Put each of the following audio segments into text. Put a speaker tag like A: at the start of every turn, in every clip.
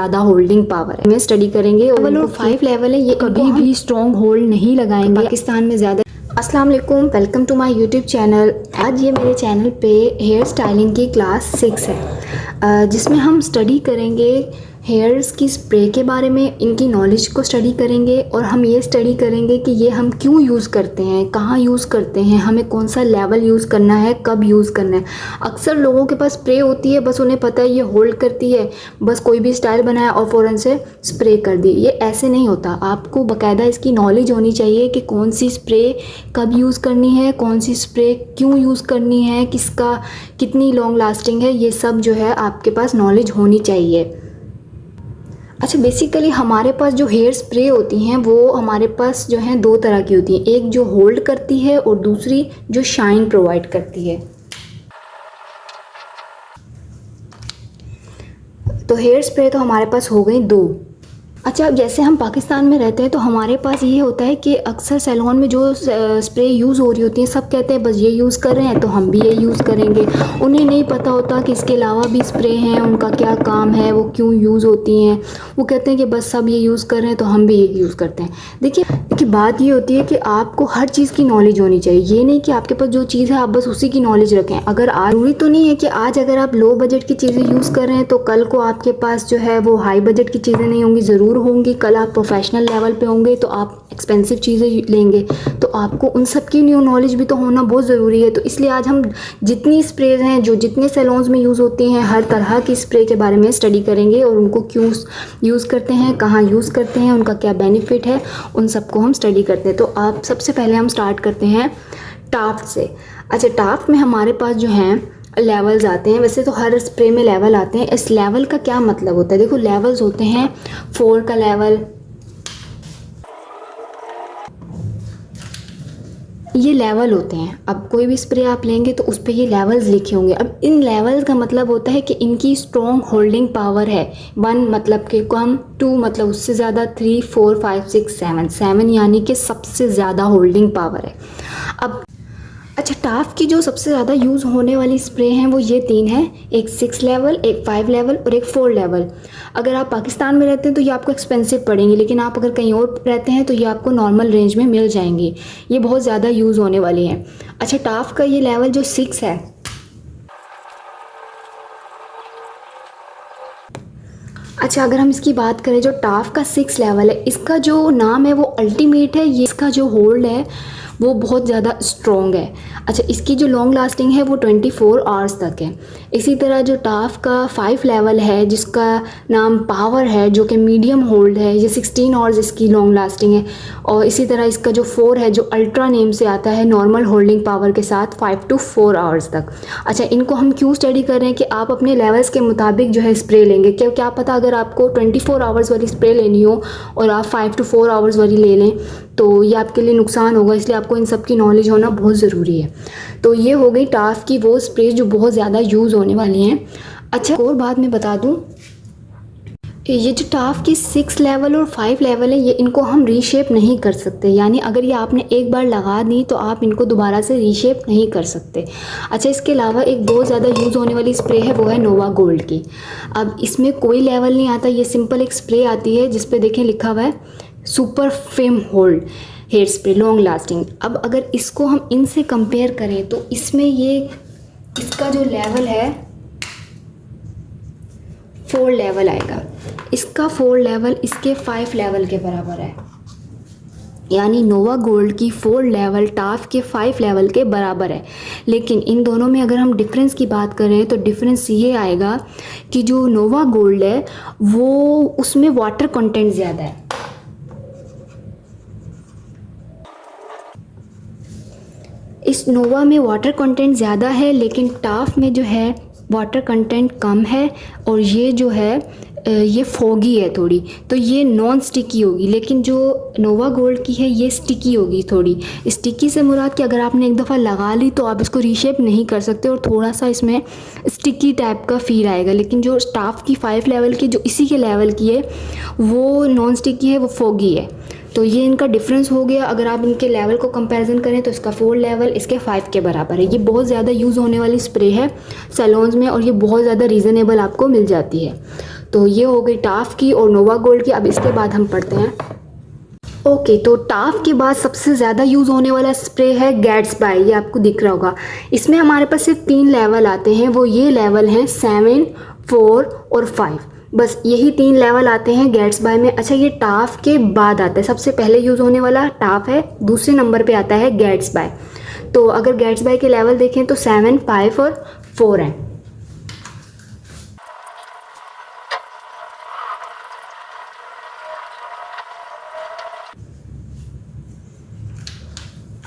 A: ज़्यादा holding power है। हमें स्टडी करेंगे और 5 लेवल है, ये कभी भी स्ट्रॉन्ग होल्ड नहीं लगाएंगे पाकिस्तान में ज़्यादा। अस्सलाम वालेकुम, welcome to my YouTube channel. आज ये मेरे चैनल पे हेयर स्टाइलिंग की क्लास 6 है, जिसमें हम स्टडी करेंगे हेयर्स की स्प्रे के बारे में, इनकी नॉलेज को स्टडी करेंगे और हम ये स्टडी करेंगे कि ये हम क्यों यूज़ करते हैं, कहाँ यूज़ करते हैं, हमें कौन सा लेवल यूज़ करना है, कब यूज़ करना है। अक्सर लोगों के पास स्प्रे होती है, बस उन्हें पता है ये होल्ड करती है, बस कोई भी स्टाइल बनाया और फ़ौरन से स्प्रे कर दी। ये ऐसे नहीं होता, आपको बाकायदा इसकी नॉलेज होनी चाहिए कि कौन सी स्प्रे कब यूज़ करनी है, कौन सी स्प्रे क्यों यूज़ करनी है, किसका कितनी लॉन्ग लास्टिंग है, ये सब जो है आपके पास नॉलेज होनी चाहिए। अच्छा, बेसिकली हमारे पास जो हेयर स्प्रे होती हैं वो हमारे पास जो है 2 तरह की होती हैं, एक जो होल्ड करती है और दूसरी जो शाइन प्रोवाइड करती है। तो हेयर स्प्रे तो हमारे पास हो गई 2। अच्छा, अब जैसे हम पाकिस्तान में रहते हैं तो हमारे पास ये होता है कि अक्सर सैलून में जो स्प्रे यूज़ हो रही होती है, सब कहते हैं बस ये यूज़ कर रहे हैं तो हम भी ये यूज़ करेंगे। उन्हें नहीं पता होता कि इसके अलावा भी स्प्रे हैं, उनका क्या काम है, वो क्यों यूज़ होती हैं। वो कहते हैं कि बस सब ये यूज़ कर रहे हैं तो हम भी ये यूज़ करते हैं। देखिए बात ये होती है कि आपको हर चीज़ की नॉलेज होनी चाहिए। ये नहीं कि आपके पास जो चीज़ है आप बस उसी की नॉलेज रखें। अगर ज़रूरी तो नहीं है कि आज अगर आप लो बजट की चीज़ें यूज़ कर रहे हैं तो कल को आपके पास जो है वो हाई बजट की चीज़ें नहीं होंगी, ज़रूर होंगी। कल आप प्रोफेशनल लेवल पे होंगे तो आप एक्सपेंसिव चीज़ें लेंगे, तो आपको उन सब की नॉलेज भी तो होना बहुत ज़रूरी है। तो इसलिए आज हम जितनी स्प्रेज हैं जो जितने सैलून्स में यूज़ होती हैं, हर तरह की स्प्रे के बारे में स्टडी करेंगे और उनको क्यों यूज़ करते हैं, कहाँ यूज़ करते हैं, उनका क्या बेनिफिट है, उन सबको हम स्टडी करते हैं। तो आप सबसे पहले हम स्टार्ट करते हैं टाफ्ट से। अच्छा, टाफ्ट में हमारे पास जो हैं लेवल्स आते हैं। वैसे तो हर स्प्रे में लेवल आते हैं। इस लेवल का क्या मतलब होता है? देखो, लेवल्स होते हैं 4 का लेवल, ये लेवल होते हैं। अब कोई भी स्प्रे आप लेंगे तो उस पर ये लेवल्स लिखे होंगे। अब इन लेवल्स का मतलब होता है कि इनकी स्ट्रॉन्ग होल्डिंग पावर है। 1 मतलब कि कम, 2 मतलब उससे ज़्यादा, 3, 4, 5, 6, 7 यानी कि सबसे ज़्यादा होल्डिंग पावर है। अब अच्छा, टाफ की जो सबसे ज़्यादा यूज़ होने वाली स्प्रे हैं वो ये 3 हैं, एक 6 लेवल, एक 5 लेवल और एक 4 लेवल। अगर आप पाकिस्तान में रहते हैं तो ये आपको एक्सपेंसिव पड़ेंगे, लेकिन आप अगर कहीं और रहते हैं तो ये आपको नॉर्मल रेंज में मिल जाएंगी। ये बहुत ज़्यादा यूज़ होने वाली हैं। अच्छा, टाफ का ये लेवल जो 6 है, अच्छा अगर हम इसकी बात करें, जो टाफ का 6 लेवल है, इसका जो नाम है वो अल्टीमेट है। ये इसका जो होल्ड है वो बहुत ज़्यादा स्ट्रॉन्ग है। अच्छा, इसकी जो लॉन्ग लास्टिंग है वो 24 आवर्स तक है। इसी तरह जो टाफ का 5 लेवल है, जिसका नाम पावर है, जो कि मीडियम होल्ड है, ये 16 आवर्स इसकी लॉन्ग लास्टिंग है। और इसी तरह इसका जो 4 है, जो अल्ट्रा नेम से आता है, नॉर्मल होल्डिंग पावर के साथ 5 to 4 आवर्स तक। अच्छा, इनको हम क्यों स्टडी कर रहे हैं कि आप अपने लेवल्स के मुताबिक जो है स्प्रे लेंगे। क्या पता अगर आपको 24 आवर्स वाली स्प्रे लेनी हो और आप 5 to 4 आवर्स वाली ले लें तो ये आपके लिए नुकसान होगा। इसलिए आपको इन सब की नॉलेज होना बहुत ज़रूरी है। तो ये हो गई टाफ की वो स्प्रे जो बहुत ज़्यादा यूज़ होने वाली हैं। अच्छा, और बात मैं बता दूं, ये जो टाफ की 6 लेवल और 5 लेवल है, ये इनको हम रीशेप नहीं कर सकते। यानी अगर ये आपने एक बार लगा दी तो आप इनको दोबारा से रीशेप नहीं कर सकते। अच्छा, इसके अलावा एक बहुत ज़्यादा यूज़ होने वाली स्प्रे है, वो है नोवा गोल्ड की। अब इसमें कोई लेवल नहीं आता, ये सिंपल एक स्प्रे आती है जिस पे देखें लिखा हुआ है super fame hold hair spray long lasting. अब अगर इसको हम इनसे कंपेयर करें तो इसमें ये इसका जो लेवल है 4 लेवल आएगा। इसका 4 लेवल इसके 5 लेवल के बराबर है। यानी नोवा गोल्ड की 4 लेवल टाफ के 5 लेवल के बराबर है। लेकिन इन दोनों में अगर हम डिफरेंस की बात करें तो डिफरेंस ये आएगा कि जो नोवा गोल्ड है वो उसमें वाटर कंटेंट ज़्यादा है। इस नोवा में वाटर कंटेंट ज़्यादा है, लेकिन टाफ में जो है वाटर कंटेंट कम है और ये जो है ये फोगी है थोड़ी, तो ये नॉन स्टिकी होगी। लेकिन जो नोवा गोल्ड की है ये स्टिकी होगी थोड़ी। स्टिकी से मुराद कि अगर आपने एक दफ़ा लगा ली तो आप इसको रीशेप नहीं कर सकते और थोड़ा सा इसमें स्टिकी टाइप का फील आएगा। लेकिन जो स्टाफ की 5 लेवल की जो इसी के लेवल की है वो नॉन स्टिकी है, वो फोगी है। तो ये इनका डिफरेंस हो गया। अगर आप इनके लेवल को कंपैरिजन करें तो इसका 4 लेवल इसके 5 के बराबर है। ये बहुत ज़्यादा यूज़ होने वाली स्प्रे है सैलून्स में और ये बहुत ज़्यादा रीज़नेबल आपको मिल जाती है। तो ये हो गई टाफ की और नोवा गोल्ड की। अब इसके बाद हम पढ़ते हैं ओके तो टाफ के बाद सबसे ज़्यादा यूज़ होने वाला स्प्रे है गैट्सबाई। ये आपको दिख रहा होगा। इसमें हमारे पास सिर्फ 3 लेवल आते हैं, वो ये लेवल हैं 7, 4 और 5। बस यही 3 लेवल आते हैं गैट्सबाई में। अच्छा ये टाफ के बाद आता है, सबसे पहले यूज़ होने वाला टाफ है, दूसरे नंबर पे आता है गैट्सबाई। तो अगर गैट्सबाई के लेवल देखें तो 7, 5 और 4 हैं।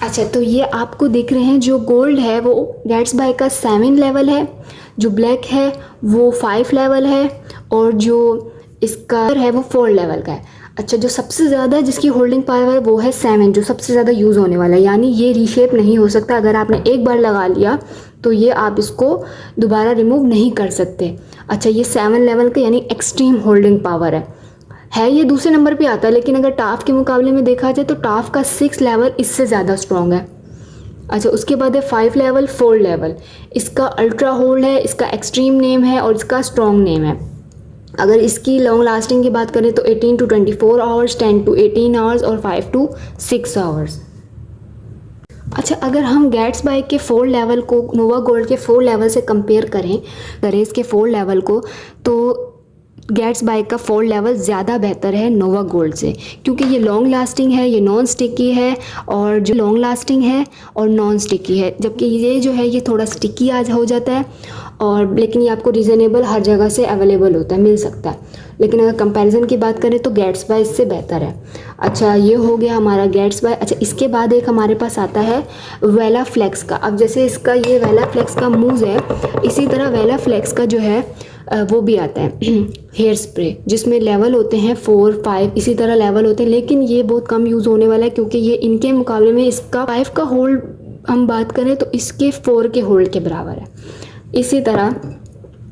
A: अच्छा तो ये आपको दिख रहे हैं, जो गोल्ड है वो गैट्सबाई का 7 लेवल है, जो ब्लैक है वो 5 लेवल है और जो इसका है वो 4 लेवल का है। अच्छा जो सबसे ज़्यादा जिसकी होल्डिंग पावर है वो है 7, जो सबसे ज़्यादा यूज़ होने वाला है, यानी ये रीशेप नहीं हो सकता। अगर आपने एक बार लगा लिया तो ये आप इसको दोबारा रिमूव नहीं कर सकते। अच्छा ये 7 लेवल का यानी एक्सट्रीम होल्डिंग पावर है ये दूसरे नंबर पे आता है, लेकिन अगर टाफ के मुकाबले में देखा जाए तो टाफ का 6 लेवल इससे ज़्यादा स्ट्रॉन्ग है। अच्छा उसके बाद है 5 लेवल, 4 लेवल। इसका अल्ट्रा होल्ड है, इसका एक्सट्रीम नेम है और इसका स्ट्रॉन्ग नेम है। अगर इसकी लॉन्ग लास्टिंग की बात करें तो 18 to 24 आवर्स, 10 to 18 आवर्स और 5 to 6 आवर्स। अच्छा अगर हम गैट्सबाई के 4 लेवल को नोवा गोल्ड के 4 लेवल से कंपेयर करें इसके 4 लेवल को, तो गैट्सबाई का 4 लेवल ज़्यादा बेहतर है नोवा गोल्ड से, क्योंकि ये लॉन्ग लास्टिंग है, ये नॉन स्टिकी है और जो लॉन्ग लास्टिंग है और नॉन स्टिकी है, जबकि ये जो है ये थोड़ा स्टिकी आज हो जाता है और लेकिन ये आपको रीज़नेबल हर जगह से अवेलेबल होता है, मिल सकता है। लेकिन अगर कंपैरिजन की बात करें तो गैट्सबाई इससे बेहतर है। अच्छा ये हो गया हमारा गैट्सबाई। अच्छा इसके बाद एक हमारे पास आता है वेला फ्लेक्स का। अब जैसे इसका ये वेला फ्लेक्स का मूव है, इसी तरह वेला फ्लेक्स का जो है वो भी आता है हेयर स्प्रे, जिसमें लेवल होते हैं 4, 5 इसी तरह लेवल होते हैं, लेकिन ये बहुत कम यूज़ होने वाला है क्योंकि ये इनके मुकाबले में इसका 5 का होल्ड हम बात करें तो इसके 4 के होल्ड के बराबर है। इसी तरह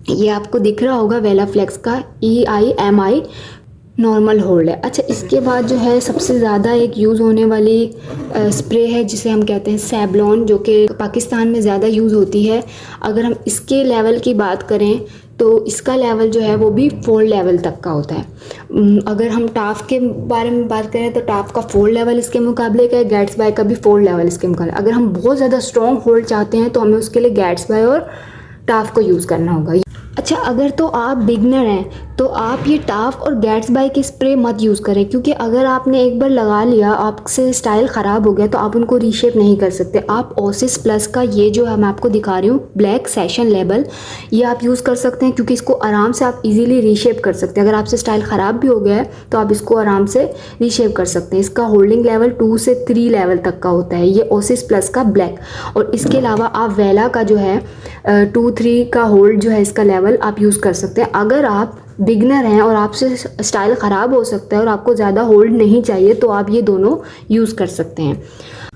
A: ये आपको दिख रहा होगा वेला फ्लेक्स का EIMI नॉर्मल होल्ड है। अच्छा इसके बाद जो है सबसे ज़्यादा एक यूज़ होने वाली स्प्रे है जिसे हम कहते हैं सैवलॉन, जो कि पाकिस्तान में ज़्यादा यूज़ होती है। अगर हम इसके लेवल की बात करें तो इसका लेवल जो है वो भी 4 लेवल तक का होता है। अगर हम टाफ के बारे में बात करें तो टाफ का 4 लेवल इसके मुकाबले का है, गैट्सबाई का भी 4 लेवल इसके मुकाबले। अगर हम बहुत ज़्यादा स्ट्रॉन्ग होल्ड चाहते हैं तो हमें उसके लिए गैट्सबाई और टाफ को यूज़ करना होगा। अच्छा अगर तो आप बिगनर हैं तो आप ये टाफ और गैट्सबाई की स्प्रे मत यूज़ करें, क्योंकि अगर आपने एक बार लगा लिया, आपसे स्टाइल ख़राब हो गया तो आप उनको रीशेप नहीं कर सकते। आप ओसिस प्लस का ये जो मैं आपको दिखा रही हूँ ब्लैक सेशन लेबल, ये आप यूज़ कर सकते हैं, क्योंकि इसको आराम से आप इजीली रीशेप कर सकते हैं। अगर आपसे स्टाइल ख़राब भी हो गया है तो आप इसको आराम से रीशेप कर सकते हैं। इसका होल्डिंग लेवल 2 से 3 लेवल तक का होता है, ये ओसिस प्लस का ब्लैक। और इसके अलावा आप वेला का जो है 2, 3 का होल्ड जो है इसका लेवल आप यूज़ कर सकते हैं। अगर आप बिगनर हैं और आपसे स्टाइल ख़राब हो सकता है और आपको ज़्यादा होल्ड नहीं चाहिए तो आप ये दोनों यूज़ कर सकते हैं।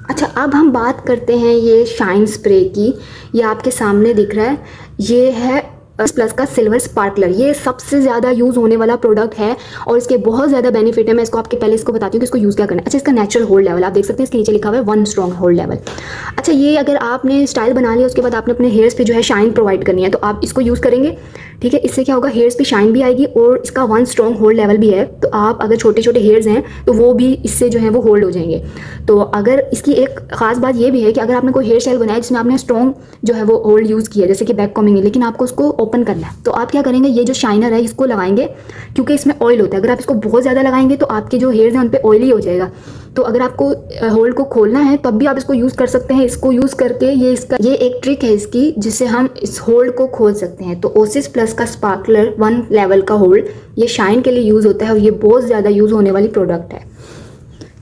A: अच्छा अब हम बात करते हैं ये शाइन स्प्रे की। ये आपके सामने दिख रहा है, ये है प्लस का सिल्वर स्पार्कलर। ये सबसे ज़्यादा यूज़ होने वाला प्रोडक्ट है और इसके बहुत ज़्यादा बेनिफिट है। मैं इसको आपके पहले इसको बताती हूँ कि इसको यूज़ क्या करना है। अच्छा इसका नेचुरल होल्ड लेवल आप देख सकते हैं, इसके नीचे लिखा हुआ है 1 स्ट्रॉन्ग होल्ड लेवल। अच्छा ये अगर आपने स्टाइल बना लिया उसके बाद आपने अपने हेयर्स पे जो है शाइन प्रोवाइड करनी है तो आप इसको यूज़ करेंगे, ठीक है। इससे क्या होगा, हेयर्स पे शाइन भी आएगी और इसका 1 स्ट्रॉन्ग होल्ड लेवल भी है। तो आप अगर छोटे छोटे हेयर्स हैं तो वो भी इससे जो है वो होल्ड हो जाएंगे। तो अगर इसकी एक ख़ास बात ये भी है कि अगर आपने कोई हेयर स्टाइल बनाया जिसमें आपने स्ट्रॉन्ग जो है वो होल्ड यूज़ किया, जैसे कि बैक कॉमिंग है, लेकिन आपको उसको ओपन करना है, तो आप क्या करेंगे, ये जो शाइनर है इसको लगाएंगे, क्योंकि इसमें ऑयल होता है। अगर आप इसको बहुत ज़्यादा लगाएंगे तो आपके जो हेयर्स हैं उन पर ऑयली हो जाएगा। तो अगर आपको होल्ड को खोलना है तब भी आप इसको यूज़ कर सकते हैं। इसको यूज़ करके ये एक ट्रिक है इसकी जिससे हम इस होल्ड को खोल सकते हैं। तो ओसिस प्लस का स्पार्कलर 1 लेवल का होल्ड ये शाइन के लिए यूज़ होता है और ये बहुत ज़्यादा यूज़ होने वाली प्रोडक्ट है।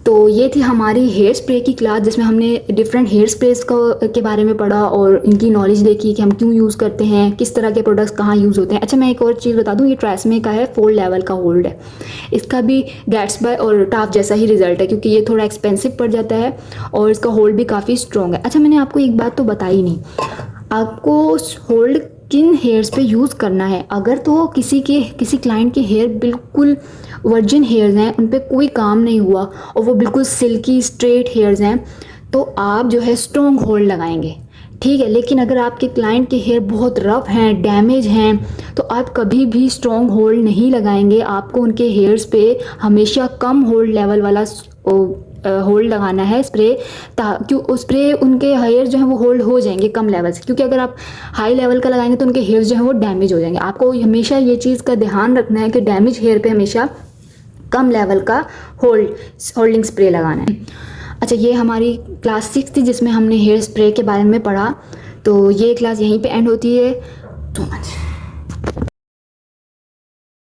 A: तो ये थी हमारी हेयर स्प्रे की क्लास, जिसमें हमने डिफरेंट हेयर स्प्रेस के बारे में पढ़ा और इनकी नॉलेज देखी कि हम क्यों यूज़ करते हैं, किस तरह के प्रोडक्ट्स कहाँ यूज़ होते हैं। अच्छा मैं एक और चीज़ बता दूँ, ये ट्रेसमे का है, 4 लेवल का होल्ड है। इसका भी गैट्सबाई और टाफ जैसा ही रिजल्ट है, क्योंकि ये थोड़ा एक्सपेंसिव पड़ जाता है और इसका होल्ड भी काफ़ी स्ट्रॉन्ग है। अच्छा मैंने आपको एक बात तो बताई नहीं, आपको होल्ड किन हेयर्स पे यूज़ करना है। अगर तो किसी क्लाइंट के हेयर बिल्कुल वर्जिन हेयर्स हैं, उन पे कोई काम नहीं हुआ और वो बिल्कुल सिल्की स्ट्रेट हेयर्स हैं, तो आप जो है स्ट्रॉन्ग होल्ड लगाएंगे, ठीक है, लेकिन अगर आपके क्लाइंट के हेयर बहुत रफ हैं, डैमेज हैं, तो आप कभी भी स्ट्रॉन्ग होल्ड नहीं लगाएंगे। आपको उनके हेयर्स पे हमेशा कम होल्ड लेवल वाला होल्ड लगाना है स्प्रे, क्यों स्प्रे उनके हेयर जो है वो होल्ड हो जाएंगे कम लेवल से, क्योंकि अगर आप हाई लेवल का लगाएंगे तो उनके हेयर जो है वो डैमेज हो जाएंगे। आपको हमेशा ये चीज़ का ध्यान रखना है कि डैमेज हेयर पे हमेशा कम लेवल का होल्डिंग स्प्रे लगाना है। अच्छा, ये हमारी क्लास 6 थी जिसमें हमने हेयर स्प्रे के बारे में पढ़ा। तो ये क्लास यहीं पे एंड होती है। So much.